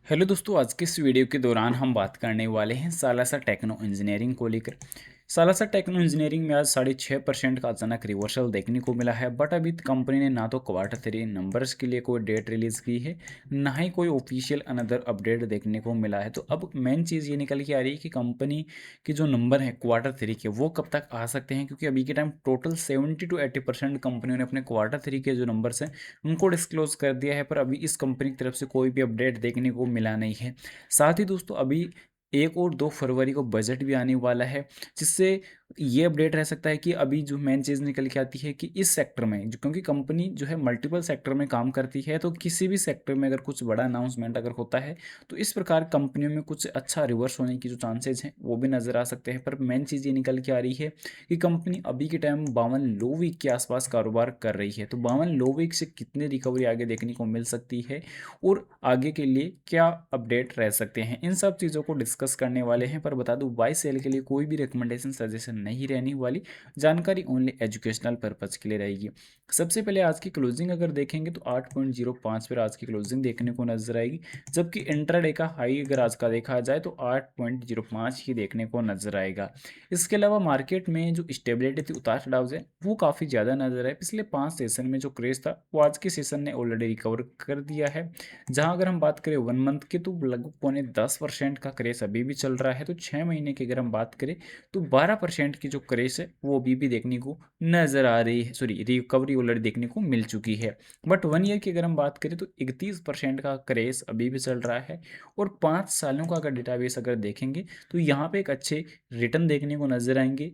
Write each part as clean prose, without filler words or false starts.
Hello दोस्तों, आज के इस वीडियो के दौरान हम बात करने वाले हैं सालासा टेक्नो इंजीनियरिंग को लेकर। सालासा टेक्नो इंजीनियरिंग में आज 6.5% का अचानक रिवर्सल देखने को मिला है। बट अभी कंपनी ने ना तो क्वार्टर 3 नंबर्स के लिए कोई डेट रिलीज़ की है, ना ही कोई ऑफिशियल अनदर अपडेट देखने को मिला है। तो अब मेन चीज़ ये निकल के आ रही है कि कंपनी के जो नंबर हैं क्वार्टर 3 के, वो कब तक आ सकते हैं, क्योंकि अभी के टाइम टोटल 70 to 80% कंपनियों ने अपने क्वार्टर 3 के जो नंबर्स हैं उनको डिस्क्लोज कर दिया है। पर अभी इस कंपनी की तरफ से कोई भी अपडेट देखने को मिला नहीं है। साथ ही दोस्तों, अभी 1 और 2 फरवरी को बजट भी आने वाला है, जिससे ये अपडेट रह सकता है कि अभी जो मेन चीज़ निकल के आती है कि इस सेक्टर में क्योंकि कंपनी जो है मल्टीपल सेक्टर में काम करती है, तो किसी भी सेक्टर में अगर कुछ बड़ा अनाउंसमेंट अगर होता है तो इस प्रकार कंपनियों में कुछ अच्छा रिवर्स होने की जो चांसेज हैं वो भी नज़र आ सकते हैं। पर मेन चीज़ ये निकल के आ रही है कि कंपनी अभी के टाइम 52 लो वीक के आसपास कारोबार कर रही है। तो 52 लो वीक से कितनी रिकवरी आगे देखने को मिल सकती है और आगे के लिए क्या अपडेट रह सकते हैं, इन सब चीज़ों को डिस्कस करने वाले हैं। पर बता दूं, बाय सेल के लिए कोई भी रिकमेंडेशन सजेशन नहीं रहने वाली, जानकारी ओनली एजुकेशनल पर्पज़ के लिए रहेगी। सबसे पहले आज की क्लोजिंग अगर देखेंगे तो 8.05 पर आज की क्लोजिंग देखने को नजर आएगी, जबकि इंट्राडे का हाई अगर आज का देखा जाए तो 8.05 ही देखने को नजर आएगा। इसके अलावा मार्केट में जो स्टेबिलिटी थी, उतार चढ़ाव है, वो काफ़ी ज़्यादा नजर आए। पिछले 5 सेशन में जो क्रेज था वो आज के सेशन ने ऑलरेडी रिकवर कर दिया है। जहां अगर हम बात करें 1 मंथ के तो लगभग 9.5% का क्रेज अभी भी चल रहा है। तो 6 महीने की अगर हम बात करें तो 12% की जो क्रेज है वो अभी भी देखने को नजर आ रही है। सॉरी, रिकवरी ऑलरेडी देखने को मिल चुकी है। बट 1 ईयर की अगर हम बात करें तो 31% का क्रेज अभी भी चल रहा है। और 5 सालों का अगर डेटाबेस अगर देखेंगे तो यहाँ पे एक अच्छे रिटर्न देखने को नजर आएंगे।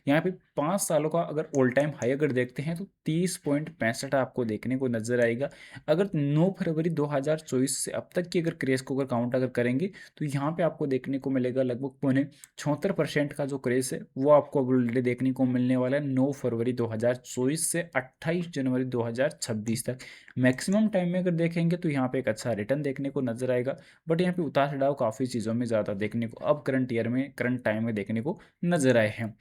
यहाँ पे 5 सालों का अगर ऑल टाइम हाई अगर देखते हैं तो 30.65 आपको देखने को नजर आएगा। अगर 9 फरवरी 2024 से अब तक की अगर क्रेज को अगर काउंट अगर करेंगे तो यहाँ पे आपको देखने को मिलेगा लगभग 76% का जो क्रेज है वो आपको ऑलरेडी देखने को मिलने वाला है 9 फरवरी 2024 से 28 जनवरी 2026 तक। मैक्सिमम टाइम में अगर देखेंगे तो यहाँ पे एक अच्छा रिटर्न देखने को नजर आएगा। बट यहाँ पे उतार चढ़ाव काफ़ी चीज़ों में ज़्यादा देखने को अब करंट ईयर में करंट टाइम में देखने को नजर आए हैं।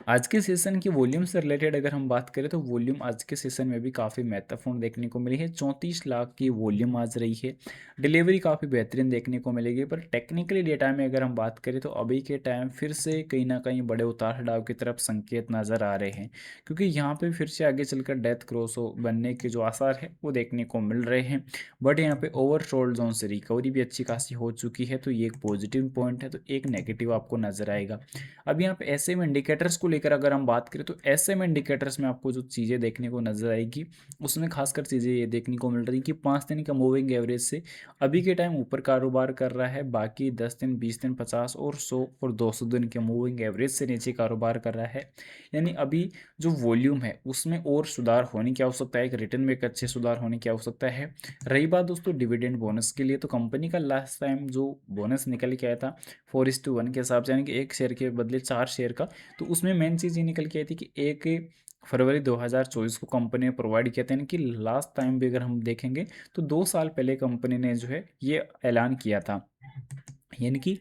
आज के सेशन की वॉल्यूम से रिलेटेड अगर हम बात करें तो वॉल्यूम आज के सेशन में भी काफ़ी महत्वपूर्ण देखने को मिली है। 34 लाख की वॉल्यूम आज रही है। डिलीवरी काफ़ी बेहतरीन देखने को मिलेगी। पर टेक्निकली डेटा में अगर हम बात करें तो अभी के टाइम फिर से कहीं ना कहीं बड़े उतार चढ़ाव की तरफ संकेत नज़र आ रहे हैं, क्योंकि यहाँ पे फिर से आगे चलकर डेथ क्रॉस बनने के जो आसार है वो देखने को मिल रहे हैं। बट यहाँ पे ओवरसोल्ड जोन से रिकवरी भी अच्छी खासी हो चुकी है, तो ये एक पॉजिटिव पॉइंट है। तो एक नेगेटिव आपको नजर आएगा। अब यहाँ पे एसएम इंडिकेटर्स को लेकर अगर हम बात करें तो एसएम इंडिकेटर्स में आपको जो चीज़ें देखने को नजर आएगी उसमें खासकर चीज़ें ये देखने को मिल रही कि 5 दिन का मूविंग एवरेज से अभी के टाइम ऊपर कारोबार कर रहा है। बाकी 10 दिन, 20 दिन, 50 और 100 और 200 दिन के मूविंग एवरेज से नीचे कारोबार कर रहा है। यानी अभी जो वॉल्यूम है उसमें और सुधार होने की आवश्यकता है, एक रिटर्न में एक अच्छे सुधार होने की आवश्यकता है। रही बात दोस्तों डिविडेंड बोनस के लिए, तो कंपनी का लास्ट टाइम जो बोनस निकल के आया था 4:1 के हिसाब से, यानी कि 1 शेयर के बदले 4 शेयर का, तो उसमें मेन चीज़ ये निकल के आई थी कि 1 फरवरी 2024 को कंपनी ने प्रोवाइड किया था। यानी कि लास्ट टाइम भी अगर हम देखेंगे तो 2 साल पहले कंपनी ने जो है ये ऐलान किया था। यानी कि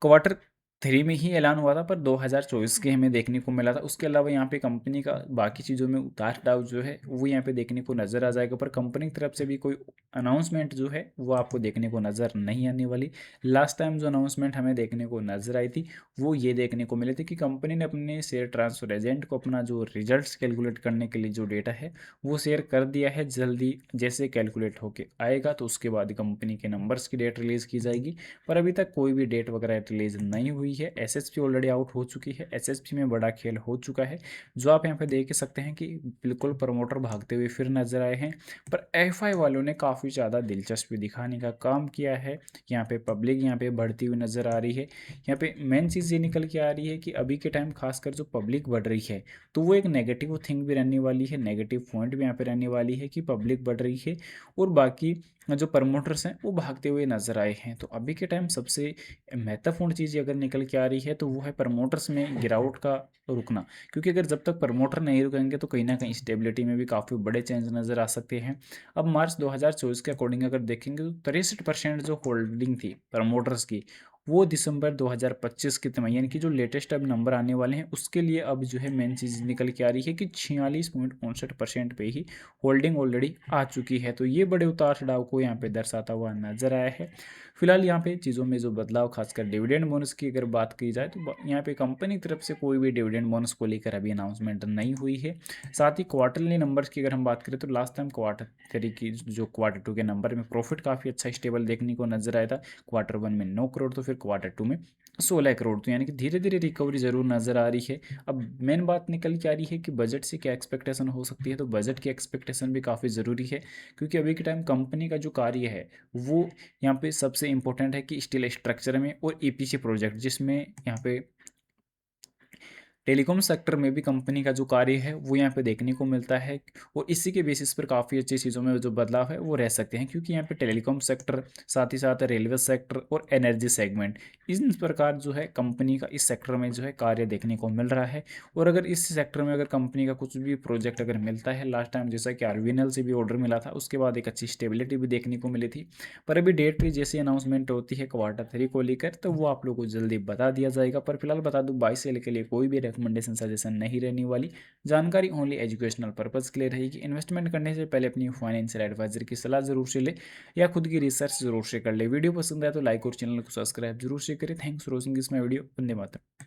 क्वार्टर 3 में ही ऐलान हुआ था, पर 2024 के हमें देखने को मिला था। उसके अलावा यहाँ पे कंपनी का बाकी चीज़ों में उतार चढ़ाव जो है वो यहाँ पे देखने को नज़र आ जाएगा। पर कंपनी की तरफ से भी कोई अनाउंसमेंट जो है वो आपको देखने को नज़र नहीं आने वाली। लास्ट टाइम जो अनाउंसमेंट हमें देखने को नज़र आई थी वो ये देखने को मिले थे कि कंपनी ने अपने शेयर ट्रांसफर एजेंट को अपना जो रिजल्ट कैलकुलेट करने के लिए जो डेटा है वो शेयर कर दिया है। जल्दी जैसे कैलकुलेट होके आएगा तो उसके बाद कंपनी के नंबर्स की डेट रिलीज़ की जाएगी। पर अभी तक कोई भी डेट वगैरह रिलीज नहीं हुई है। एसएसपी ऑलरेडी आउट हो चुकी है, एसएसपी में बड़ा खेल हो चुका है, जो आप यहाँ पे देख सकते हैं कि बिल्कुल प्रमोटर भागते हुए फिर नजर आए हैं। पर एफआई वालों ने काफ़ी ज़्यादा दिलचस्पी दिखाने का काम किया है। यहाँ पे पब्लिक यहाँ पे बढ़ती हुई नज़र आ रही है। यहाँ पे मेन चीज़ ये निकल के आ रही है कि अभी के टाइम खासकर जो पब्लिक बढ़ रही है तो वो एक नेगेटिव थिंग भी रहने वाली है, नेगेटिव पॉइंट भी यहाँ पे रहने वाली है कि पब्लिक बढ़ रही है और बाकी जो प्रमोटर्स हैं वो भागते हुए नजर आए हैं। तो अभी के टाइम सबसे महत्वपूर्ण चीज़ अगर निकल के आ रही है तो वो है प्रमोटर्स में गिरावट का रुकना, क्योंकि अगर जब तक प्रमोटर नहीं रुकेंगे तो कहीं ना कहीं स्टेबिलिटी में भी काफ़ी बड़े चेंज नज़र आ सकते हैं। अब मार्च 2024 के अकॉर्डिंग अगर देखेंगे तो 63% जो होल्डिंग थी प्रमोटर्स की वो दिसंबर 2025 के तक, यानी कि जो लेटेस्ट अब नंबर आने वाले हैं उसके लिए अब जो है मेन चीज़ निकल के आ रही है कि 46.59% पे ही होल्डिंग ऑलरेडी आ चुकी है। तो ये बड़े उतार चढ़ाव को यहाँ पे दर्शाता हुआ नजर आया है। फिलहाल यहाँ पे चीज़ों में जो बदलाव, खासकर डिविडेंड बोनस की अगर बात की जाए तो यहाँ पे कंपनी की तरफ से कोई भी डिविडेंड बोनस को लेकर अभी अनाउंसमेंट नहीं हुई है। साथ ही क्वार्टरली नंबर्स की अगर हम बात करें तो लास्ट टाइम क्वार्टर थ्री की जो क्वार्टर टू के नंबर में प्रॉफिट काफ़ी अच्छा स्टेबल देखने को नजर आया था। क्वार्टर वन में 9 करोड़, तो फिर क्वार्टर टू में 16 करोड़। तो यानी कि धीरे धीरे रिकवरी जरूर नजर आ रही है। अब मेन बात निकल के आ रही है कि बजट से क्या एक्सपेक्टेशन हो सकती है। तो बजट की एक्सपेक्टेशन भी काफ़ी ज़रूरी है, क्योंकि अभी के टाइम कंपनी का जो कार्य है वो यहाँ पे सबसे इंपॉर्टेंट है कि स्टील स्ट्रक्चर में और ईपीसी प्रोजेक्ट, जिसमें यहाँ पे टेलीकॉम सेक्टर में भी कंपनी का जो कार्य है वो यहाँ पे देखने को मिलता है। और इसी के बेसिस पर काफ़ी अच्छी चीज़ों में जो बदलाव है वो रह सकते हैं, क्योंकि यहाँ पे टेलीकॉम सेक्टर, साथ ही साथ रेलवे सेक्टर और एनर्जी सेगमेंट, इन प्रकार जो है कंपनी का इस सेक्टर में जो है कार्य देखने को मिल रहा है। और अगर इस सेक्टर में अगर कंपनी का कुछ भी प्रोजेक्ट अगर मिलता है, लास्ट टाइम जैसा कि आरवीएनएल से भी ऑर्डर मिला था, उसके बाद एक अच्छी स्टेबिलिटी भी देखने को मिली थी। पर अभी डेट की जैसी अनाउंसमेंट होती है क्वार्टर थ्री को लेकर, तो वो आप लोगों को जल्दी बता दिया जाएगा। पर फिलहाल बता दूं, बाई सेल के लिए कोई भी रिकमेंडेशन सजेशन नहीं रहने वाली। जानकारी ओनली एजुकेशनल पर्पज़ के लिए रहेगी। इन्वेस्टमेंट करने से पहले अपनी फाइनेंशियल एडवाइजर की सलाह जरूर से ले या खुद की रिसर्च जरूर से कर ले। वीडियो पसंद आए तो लाइक और चैनल को सब्सक्राइब जरूर से करें। Thanks for watching this my video. Vande Mataram.